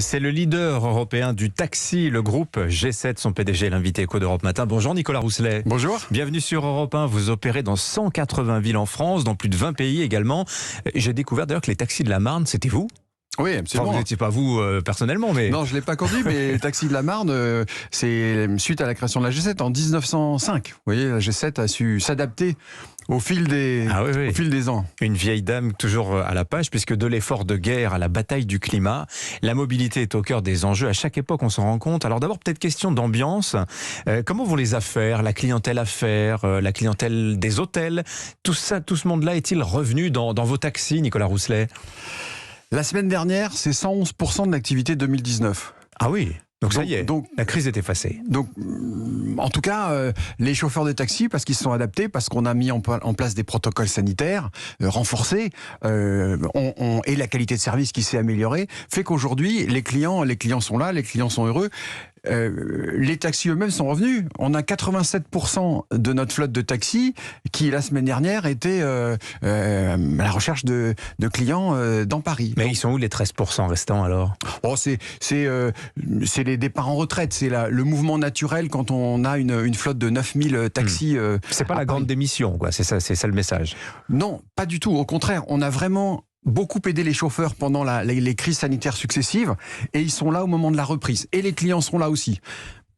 C'est le leader européen du taxi, le groupe G7, son PDG, l'invité Éco d'Europe Matin. Bonjour Nicolas Rousselet. Bonjour. Bienvenue sur Europe 1. Vous opérez dans 180 villes en France, dans plus de 20 pays également. J'ai découvert d'ailleurs que les taxis de la Marne, c'était vous ? Oui, absolument. Enfin, vous n'étiez pas vous personnellement, mais... Non, je ne l'ai pas conduit, mais le taxi de la Marne, c'est suite à la création de la G7 en 1905. Vous voyez, la G7 a su s'adapter au fil des ans. Une vieille dame toujours à la page, puisque de l'effort de guerre à la bataille du climat, la mobilité est au cœur des enjeux. À chaque époque, on s'en rend compte. Alors d'abord, peut-être question d'ambiance. Comment vont les affaires, la clientèle affaires, la clientèle des hôtels? Tout ça, tout ce monde-là est-il revenu dans vos taxis, Nicolas Rousselet? La semaine dernière, c'est 111% de l'activité 2019. Ah oui, donc ça y est, la crise est effacée. Donc, en tout cas, les chauffeurs de taxi, parce qu'ils se sont adaptés, parce qu'on a mis en place des protocoles sanitaires renforcés, et la qualité de service qui s'est améliorée, fait qu'aujourd'hui, les clients sont là, les clients sont heureux. Les taxis eux-mêmes sont revenus. On a 87% de notre flotte de taxis qui, la semaine dernière, était à la recherche de clients dans Paris. Mais ils sont où les 13% restants alors? C'est les départs en retraite. C'est le mouvement naturel quand on a une flotte de 9000 taxis. C'est pas la grande démission, quoi. C'est ça le message. Non, pas du tout. Au contraire, on a vraiment beaucoup aidé les chauffeurs pendant les crises sanitaires successives, et ils sont là au moment de la reprise. Et les clients sont là aussi.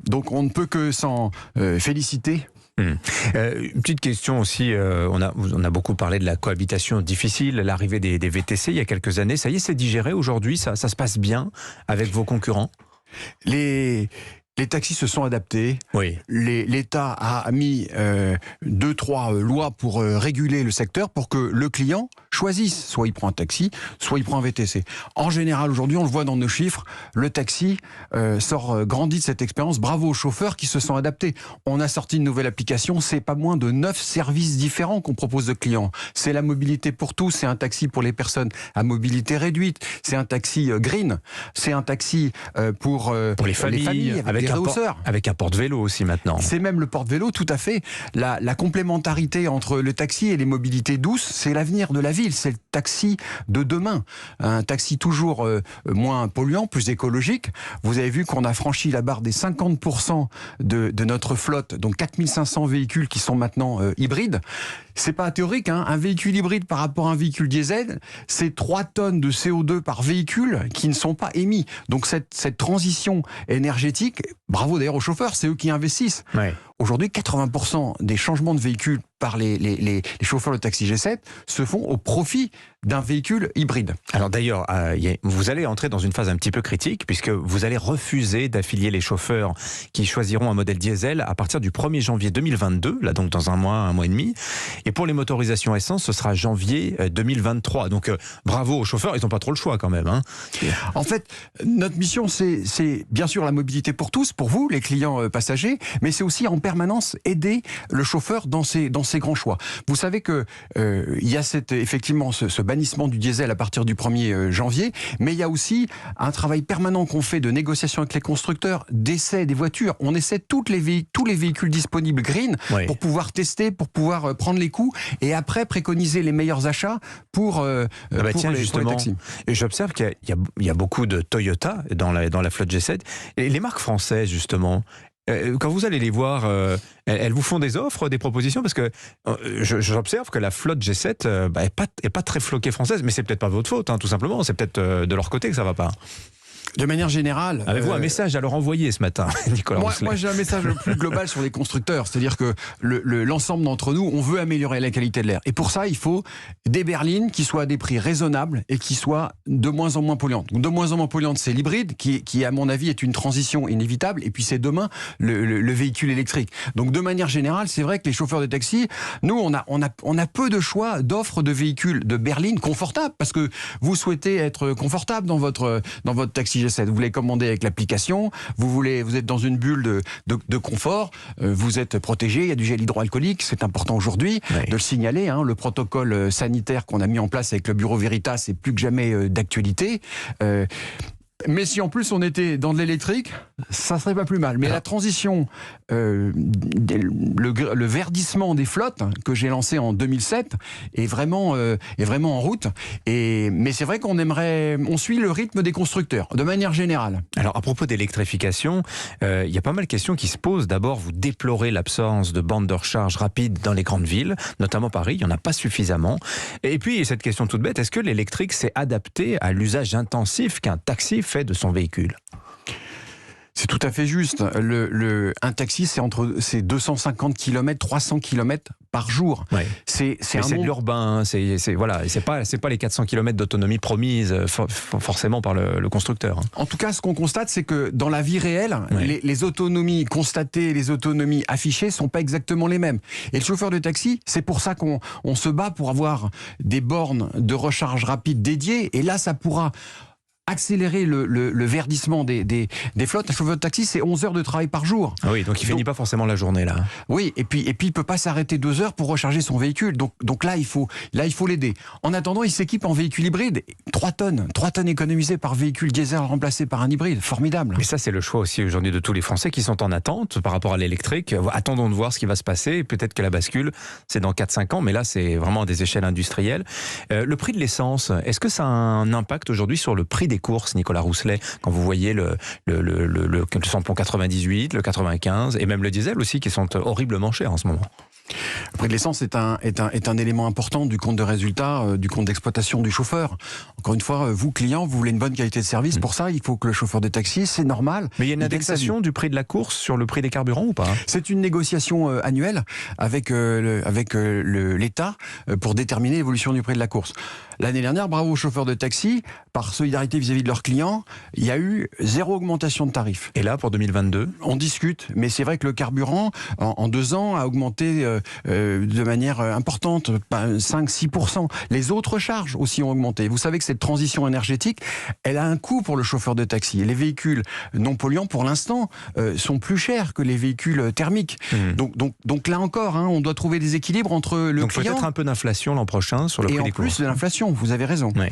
Donc on ne peut que s'en féliciter. Une petite question aussi, on a beaucoup parlé de la cohabitation difficile, l'arrivée des VTC il y a quelques années. Ça y est, c'est digéré aujourd'hui, ça se passe bien avec vos concurrents? Les taxis se sont adaptés. Oui. L'État a mis 2-3 lois pour réguler le secteur pour que le client choisisse. Soit il prend un taxi, soit il prend un VTC. En général, aujourd'hui, on le voit dans nos chiffres, le taxi grandit de cette expérience. Bravo aux chauffeurs qui se sont adaptés. On a sorti une nouvelle application. C'est pas moins de 9 services différents qu'on propose aux clients. C'est la mobilité pour tous. C'est un taxi pour les personnes à mobilité réduite. C'est un taxi green. C'est un taxi pour les familles avec un porte-vélo aussi maintenant. C'est même le porte-vélo, tout à fait. La complémentarité entre le taxi et les mobilités douces, c'est l'avenir de la ville. C'est le taxi de demain. Un taxi toujours moins polluant, plus écologique. Vous avez vu qu'on a franchi la barre des 50% de notre flotte, donc 4500 véhicules qui sont maintenant hybrides. C'est pas théorique, hein. Un véhicule hybride par rapport à un véhicule diesel, c'est 3 tonnes de CO2 par véhicule qui ne sont pas émis. Donc cette transition énergétique, bravo d'ailleurs aux chauffeurs, c'est eux qui investissent. Ouais. Aujourd'hui, 80% des changements de véhicules par les chauffeurs de taxi G7 se font au profit d'un véhicule hybride. Alors d'ailleurs, vous allez entrer dans une phase un petit peu critique, puisque vous allez refuser d'affilier les chauffeurs qui choisiront un modèle diesel à partir du 1er janvier 2022, là donc dans un mois et demi. Et pour les motorisations essence, ce sera janvier 2023. Donc bravo aux chauffeurs, ils n'ont pas trop le choix quand même. Hein. En fait, notre mission, c'est bien sûr la mobilité pour tous, pour vous, les clients passagers, mais c'est aussi en permanence aider le chauffeur dans ses grands choix. Vous savez que il y a effectivement ce bannissement du diesel à partir du 1er janvier, mais il y a aussi un travail permanent qu'on fait de négociation avec les constructeurs, d'essai des voitures. On essaie tous les véhicules disponibles green pour pouvoir tester, pour pouvoir prendre les coûts et après préconiser les meilleurs achats pour les taxis. Et j'observe qu'il y a beaucoup de Toyota dans la flotte G7. Et les marques françaises, justement, quand vous allez les voir, elles vous font des offres, des propositions? Parce que j'observe que la flotte G7 est pas très floquée française, mais c'est peut-être pas votre faute, hein, tout simplement. C'est peut-être de leur côté que ça va pas. De manière générale... Avez-vous un message à leur envoyer ce matin, Nicolas Rousselet? Moi, j'ai un message plus global sur les constructeurs. C'est-à-dire que l'ensemble d'entre nous, on veut améliorer la qualité de l'air. Et pour ça, il faut des berlines qui soient à des prix raisonnables et qui soient de moins en moins polluantes. Donc, de moins en moins polluantes, c'est l'hybride, qui, à mon avis, est une transition inévitable. Et puis, c'est demain le véhicule électrique. Donc, de manière générale, c'est vrai que les chauffeurs de taxi, nous, on a peu de choix d'offres de véhicules de berlines confortables. Parce que vous souhaitez être confortable dans votre taxi G7. Vous voulez commander avec l'application, vous êtes dans une bulle de confort, vous êtes protégé, il y a du gel hydroalcoolique, c'est important aujourd'hui de le signaler. Hein, le protocole sanitaire qu'on a mis en place avec le Bureau Veritas est plus que jamais d'actualité. Mais si en plus on était dans de l'électrique, ça serait pas plus mal. Mais la transition, le verdissement des flottes que j'ai lancé en 2007 est vraiment en route. Mais c'est vrai on suit le rythme des constructeurs, de manière générale. Alors, à propos d'électrification, il y a pas mal de questions qui se posent. D'abord, vous déplorez l'absence de bandes de recharge rapides dans les grandes villes, notamment Paris, il n'y en a pas suffisamment. Et puis, cette question toute bête, est-ce que l'électrique s'est adapté à l'usage intensif qu'un taxi fait de son véhicule ? C'est tout à fait juste. Un taxi, c'est 250 km, 300 km par jour. Ouais. C'est de l'urbain, voilà, c'est pas les 400 km d'autonomie promise forcément par le constructeur. En tout cas, ce qu'on constate, c'est que dans la vie réelle, les autonomies constatées, les autonomies affichées sont pas exactement les mêmes. Et le chauffeur de taxi, c'est pour ça qu'on se bat pour avoir des bornes de recharge rapide dédiées. Et là, ça pourra accélérer le verdissement des flottes. Un chauffeur de taxi, c'est 11 heures de travail par jour. Ah oui, donc il finit pas forcément la journée là. Oui, et puis il peut pas s'arrêter 2 heures pour recharger son véhicule. Donc là, il faut l'aider. En attendant, il s'équipe en véhicule hybride. 3 tonnes économisées par véhicule diesel remplacé par un hybride. Formidable. Mais ça, c'est le choix aussi aujourd'hui de tous les Français qui sont en attente par rapport à l'électrique. Attendons de voir ce qui va se passer. Peut-être que la bascule, c'est dans 4-5 ans, mais là, c'est vraiment à des échelles industrielles. Le prix de l'essence, est-ce que ça a un impact aujourd'hui sur le prix des courses, Nicolas Rousselet, quand vous voyez le samplon 98, le 95 et même le diesel aussi qui sont horriblement chers en ce moment? Le prix de l'essence est un élément important du compte de résultat, du compte d'exploitation du chauffeur. Encore une fois, vous, client, vous voulez une bonne qualité de service. Pour ça, il faut que le chauffeur de taxi, c'est normal. Mais il y a une indexation du prix de la course sur le prix des carburants ou pas? C'est une négociation annuelle avec l'État pour déterminer l'évolution du prix de la course. L'année dernière, bravo aux chauffeurs de taxi, par solidarité vis-à-vis de leurs clients, il y a eu 0 augmentation de tarifs. Et là, pour 2022 ? On discute, mais c'est vrai que le carburant, en 2 ans, a augmenté de manière importante, 5-6%. Les autres charges aussi ont augmenté. Vous savez que cette transition énergétique, elle a un coût pour le chauffeur de taxi. Et les véhicules non polluants, pour l'instant, sont plus chers que les véhicules thermiques. Donc là encore, on doit trouver des équilibres entre le donc client... Donc peut-être un peu d'inflation l'an prochain sur le prix des courses. Et en plus de l'inflation, vous avez raison. Oui.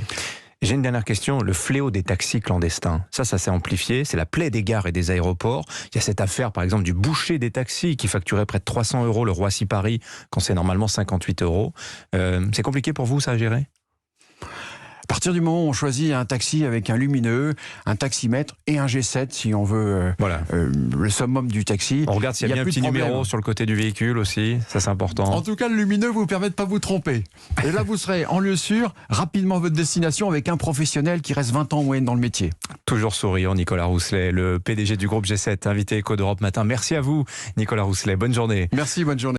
J'ai une dernière question. Le fléau des taxis clandestins, ça s'est amplifié. C'est la plaie des gares et des aéroports. Il y a cette affaire, par exemple, du boucher des taxis qui facturait près de 300 € le Roissy-Paris quand c'est normalement 58 €. C'est compliqué pour vous, ça, à gérer ? À partir du moment où on choisit un taxi avec un lumineux, un taximètre et un G7, si on veut le summum du taxi. On regarde s'il y a bien un petit numéro sur le côté du véhicule aussi, ça c'est important. En tout cas, le lumineux vous permet de ne pas vous tromper. Et là, vous serez en lieu sûr, rapidement à votre destination avec un professionnel qui reste 20 ans en moyenne dans le métier. Toujours souriant, Nicolas Rousselet, le PDG du groupe G7, invité Éco d'Europe Matin. Merci à vous, Nicolas Rousselet. Bonne journée. Merci, bonne journée.